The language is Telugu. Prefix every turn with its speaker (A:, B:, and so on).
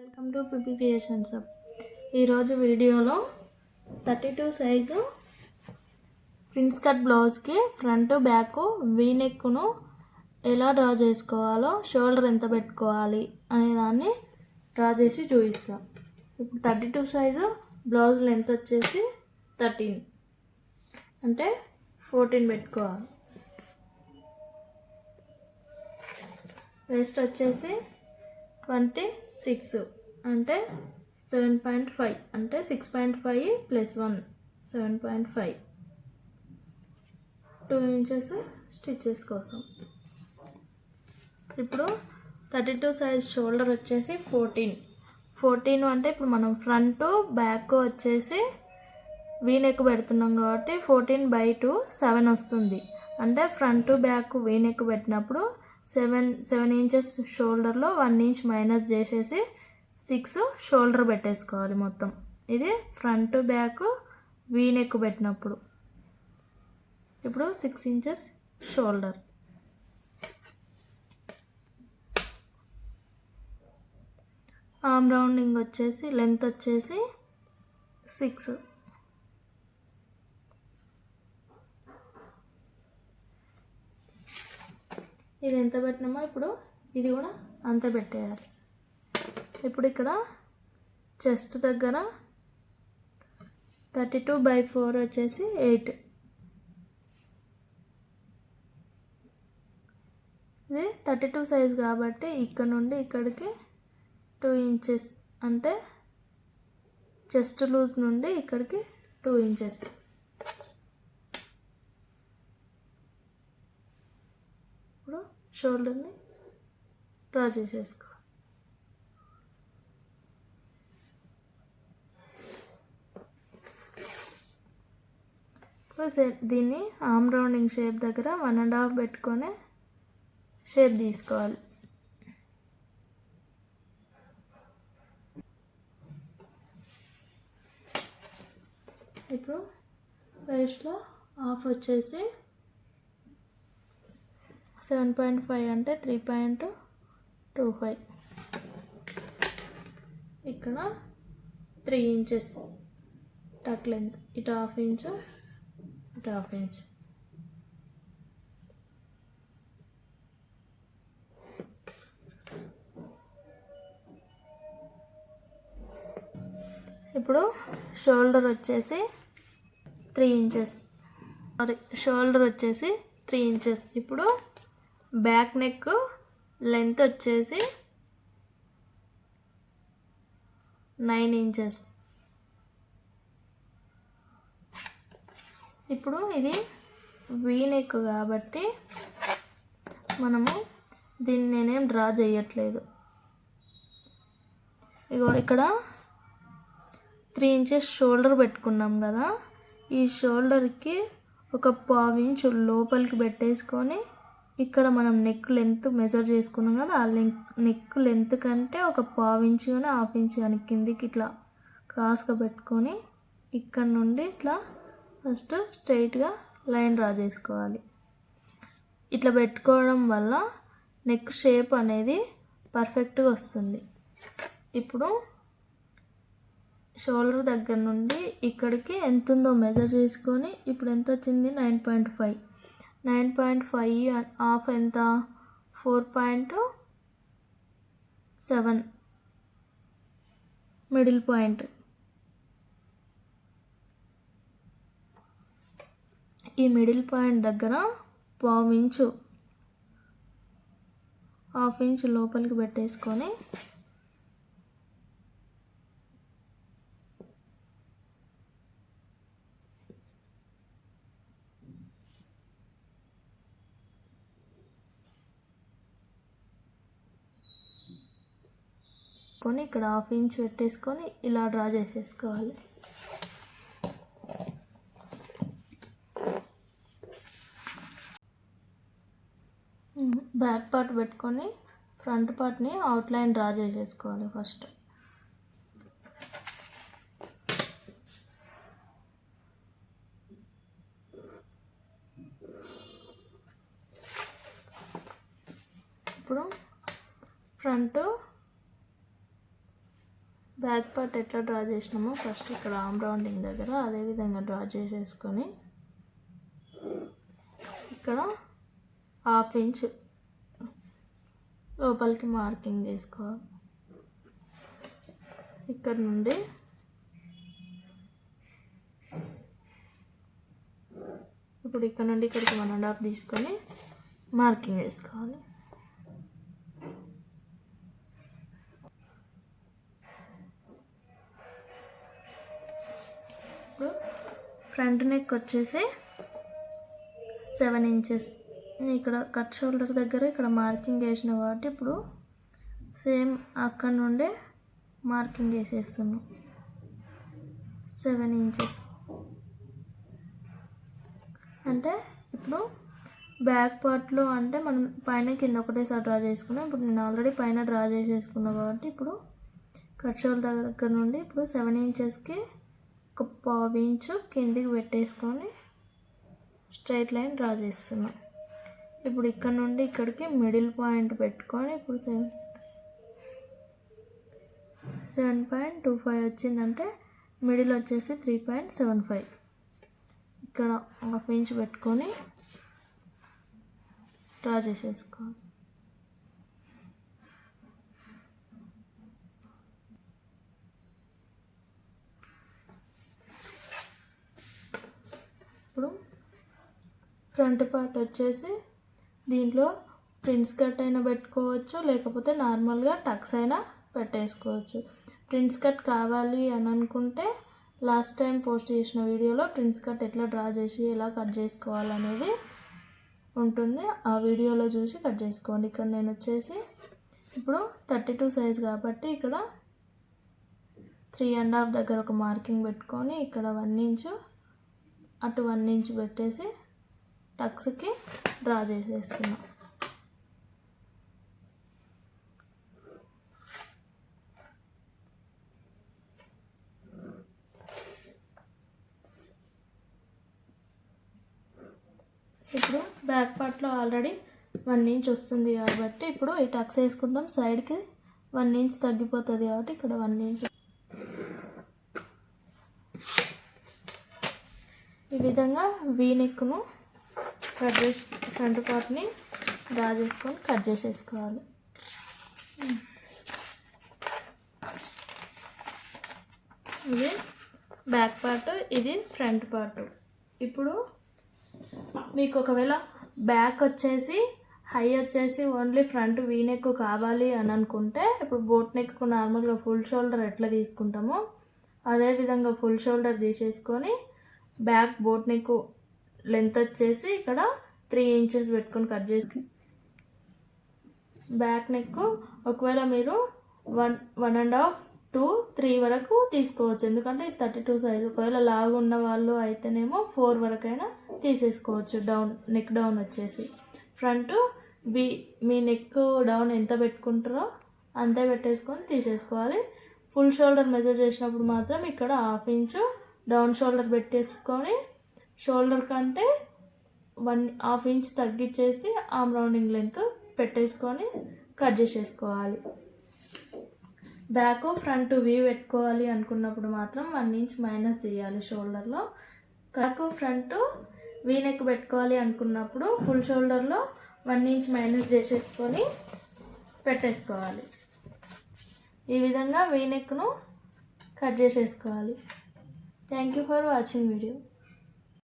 A: Welcome to PP creations. ఈరోజు వీడియోలో 32 సైజు ప్రిన్స్ కట్ బ్లౌజ్కి ఫ్రంట్ బ్యాక్ వీ నెక్ను ఎలా డ్రా చేసుకోవాలో, షోల్డర్ ఎంత పెట్టుకోవాలి అనే దాన్ని డ్రా చేసి చూపిస్తాం. ఇప్పుడు 32 సైజు బ్లౌజ్ లెంత్ వచ్చేసి 13 అంటే 14 పెట్టుకోవాలి. వేస్ట్ వచ్చేసి 26 అంటే 7.5 అంటే 6.5 + 1 7.5 2 ఇంచెస్ స్టిచెస్ కోసం. ఇప్పుడు 32 సైజ్ షోల్డర్ వచ్చేసి 14 అంటే ఇప్పుడు మనం ఫ్రంట్ బ్యాక్ వచ్చేసి వీ నెక్ పెడుతున్నాం కాబట్టి 14/2 7 వస్తుంది. అంటే ఫ్రంట్ బ్యాక్ వీ నెక్ పెట్టినప్పుడు 7 ఇంచెస్ షోల్డర్లో 1 ఇంచ్ మైనస్ చేసేసి 6 షోల్డర్ పెట్టేసుకోవాలి మొత్తం. ఇది ఫ్రంట్ బ్యాక్ వీ నెక్ పెట్టినప్పుడు. ఇప్పుడు 6 ఇంచెస్ షోల్డర్. ఆర్మ్ రౌండింగ్ వచ్చేసి లెంత్ వచ్చేసి 6. ఇది ఎంత పెట్టినామో ఇప్పుడు ఇది కూడా అంతే పెట్టేయాలి. ఇప్పుడు ఇక్కడ చెస్ట్ దగ్గర 32/4 వచ్చేసి 8. ఇది 32 సైజ్ కాబట్టి ఇక్కడ నుండి ఇక్కడికి 2 ఇంచెస్ అంటే చెస్ట్ లూజ్ నుండి ఇక్కడికి 2 ఇంచెస్. ఇప్పుడు షోల్డర్ని డ్రా చేసేసుకో. ఇప్పుడు దీన్ని ఆర్మ్ రౌండింగ్ షేప్ దగ్గర 1.5 పెట్టుకొని షేప్ తీసుకోవాలి. ఇప్పుడు వేస్ట్లో హాఫ్ వచ్చేసి 7.5 అంటే 3.25. ఇక్కడ 3 ఇంచెస్ టక్ లెంత్, ఇటు 1/2 ఇంచు ఇటు 1/2 ఇంచ్. ఇప్పుడు షోల్డర్ వచ్చేసి 3 ఇంచెస్, షోల్డర్ వచ్చేసి 3 ఇంచెస్. ఇప్పుడు బ్యాక్ నెక్ లెంత్ వచ్చేసి 9 ఇంచెస్. ఇప్పుడు ఇది వీ నెక్ కాబట్టి మనము దీన్ని నేనేం డ్రా చేయట్లేదు. ఇగో ఇక్కడ 3 ఇంచెస్ షోల్డర్ పెట్టుకున్నాం కదా, ఈ షోల్డర్కి ఒక 1/2 ఇంచు లోపలికి పెట్టేసుకొని ఇక్కడ మనం నెక్ లెంత్ మెజర్ చేసుకున్నాం కదా, ఆ నెక్ లెంత్ కంటే ఒక 1/2 ఇంచు కానీ 1/2 ఇంచు కానీ కిందికి ఇట్లా క్రాస్గా పెట్టుకొని ఇక్కడ నుండి ఇట్లా ఫస్ట్ స్ట్రైట్గా లైన్ డ్రా చేసుకోవాలి. ఇట్లా పెట్టుకోవడం వల్ల నెక్ షేప్ అనేది పర్ఫెక్ట్గా వస్తుంది. ఇప్పుడు షోల్డర్ దగ్గర నుండి ఇక్కడికి ఎంత ఉందో మెజర్ చేసుకొని ఇప్పుడు ఎంత వచ్చింది 9.5. 9.5 హాఫ్ ఎంత 4.7 మిడిల్ పాయింట్. ఈ మిడిల్ పాయింట్ దగ్గర 1/2 ఇంచు 1/2 ఇంచు లోపలికి పెట్టేసుకొని ఇక్కడ 1/2 ఇంచ్ పెట్టేసుకొని ఇలా డ్రా చేసేసుకోవాలి. బ్యాక్ పార్ట్ పెట్టుకొని ఫ్రంట్ పార్ట్ని అవుట్లైన్ డ్రా చేసేసుకోవాలి ఫస్ట్. ఇప్పుడు ఫ్రంట్ బ్యాక్ పార్ట్ ఎట్లా డ్రా చేసినామో ఫస్ట్ ఇక్కడ ఆర్మ్ రౌండింగ్ దగ్గర అదే విధంగా డ్రా చేసేసుకొని ఇక్కడ 1/2 ఇంచ్ లోపలికి మార్కింగ్ చేసుకోవాలి. ఇక్కడ నుండి ఇప్పుడు ఇక్కడ నుండి ఇక్కడికి 1.5 తీసుకొని మార్కింగ్ వేసుకోవాలి. ఇప్పుడు ఫ్రంట్ నెక్ వచ్చేసి 7 ఇంచెస్. ఇక్కడ కట్ షోల్డర్ దగ్గర ఇక్కడ మార్కింగ్ వేసిన కాబట్టి ఇప్పుడు సేమ్ అక్కడ నుండే మార్కింగ్ వేసేస్తున్నాం 7 ఇంచెస్. అంటే ఇప్పుడు బ్యాక్ పార్ట్లో అంటే మనం పైన కింద ఒకటేసారి డ్రా చేసుకున్నాం. ఇప్పుడు నేను ఆల్రెడీ పైన డ్రా చేసేసుకున్నాను కాబట్టి ఇప్పుడు కట్ షోల్డర్ దగ్గర నుండి ఇప్పుడు 7 ఇంచెస్కి ఒక 1/2 ఇంచు కిందికి పెట్టేసుకొని స్ట్రైట్ లైన్ డ్రా చేస్తున్నాం. ఇప్పుడు ఇక్కడ నుండి ఇక్కడికి మిడిల్ పాయింట్ పెట్టుకొని ఇప్పుడు 7.25 వచ్చిందంటే మిడిల్ వచ్చేసి 3.75. ఇక్కడ 1/2 ఇంచ్ పెట్టుకొని డ్రా చేసేసుకోవాలి. ఇప్పుడు ఫ్రంట్ పార్ట్ వచ్చేసి దీంట్లో ప్రిన్స్ కట్ అయినా పెట్టుకోవచ్చు, లేకపోతే నార్మల్గా టక్స్ అయినా పెట్టేసుకోవచ్చు. ప్రిన్స్ కట్ కావాలి అని అనుకుంటే లాస్ట్ టైం పోస్ట్ చేసిన వీడియోలో ప్రిన్స్ కట్ ఎట్లా డ్రా చేసి ఎలా కట్ చేసుకోవాలనేది ఉంటుంది. ఆ వీడియోలో చూసి కట్ చేసుకోండి. ఇక్కడ నేను వచ్చేసి ఇప్పుడు 32 సైజ్ కాబట్టి ఇక్కడ 3.5 దగ్గర ఒక మార్కింగ్ పెట్టుకొని ఇక్కడ 1 ఇంచు అటు 1 ఇంచ్ పెట్టేసి టక్స్కి డ్రా చేసేస్తున్నాం. ఇప్పుడు బ్యాక్ పార్ట్లో ఆల్రెడీ 1 ఇంచ్ వస్తుంది కాబట్టి ఇప్పుడు ఈ టక్స్ వేసుకుంటాం. సైడ్కి 1 ఇంచ్ తగ్గిపోతుంది కాబట్టి ఇక్కడ 1 ఇంచ్. ఈ విధంగా వీ నెక్ను కట్ చేసి ఫ్రంట్ పార్ట్ని డ్రా చేసుకొని కట్ చేసేసుకోవాలి. ఇది బ్యాక్ పార్ట్, ఇది ఫ్రంట్ పార్ట్. ఇప్పుడు మీకు ఒకవేళ బ్యాక్ వచ్చేసి హై వచ్చేసి ఓన్లీ ఫ్రంట్ వీ నెక్ కావాలి అని అనుకుంటే ఇప్పుడు బోట్ నెక్ నార్మల్గా ఫుల్ షోల్డర్ ఎట్లా తీసుకుంటామో అదే విధంగా ఫుల్ షోల్డర్ తీసేసుకొని బ్యాక్ బోట్ నెక్ లెంత్ వచ్చేసి ఇక్కడ 3 ఇంచెస్ పెట్టుకొని కట్ చేసి బ్యాక్ నెక్ ఒకవేళ మీరు 1.5 to 3 వరకు తీసుకోవచ్చు. ఎందుకంటే 32 సైజ్. ఒకవేళ లాగా ఉన్న వాళ్ళు అయితేనేమో 4 వరకైనా తీసేసుకోవచ్చు. నెక్ డౌన్ వచ్చేసి ఫ్రంట్ మీ నెక్ డౌన్ ఎంత పెట్టుకుంటారో అంతే పెట్టేసుకొని తీసేసుకోవాలి. ఫుల్ షోల్డర్ మెజర్ చేసినప్పుడు మాత్రం ఇక్కడ 1/2 ఇంచు డౌన్ షోల్డర్ పెట్టేసుకొని షోల్డర్ కంటే 1/2 ఇంచ్ తగ్గించేసి ఆర్మ్ రౌండింగ్ లెంత్ పెట్టేసుకొని కట్ చేసేసుకోవాలి. బ్యాక్ ఫ్రంట్ వీ పెట్టుకోవాలి అనుకున్నప్పుడు మాత్రం 1 ఇంచ్ మైనస్ చేయాలి షోల్డర్లో. బ్యాక్ ఫ్రంట్ వీ నెక్ పెట్టుకోవాలి అనుకున్నప్పుడు ఫుల్ షోల్డర్లో 1 ఇంచ్ మైనస్ చేసేసుకొని పెట్టేసుకోవాలి. ఈ విధంగా వీ నెక్ను కట్ చేసేసుకోవాలి. Thank you for watching video.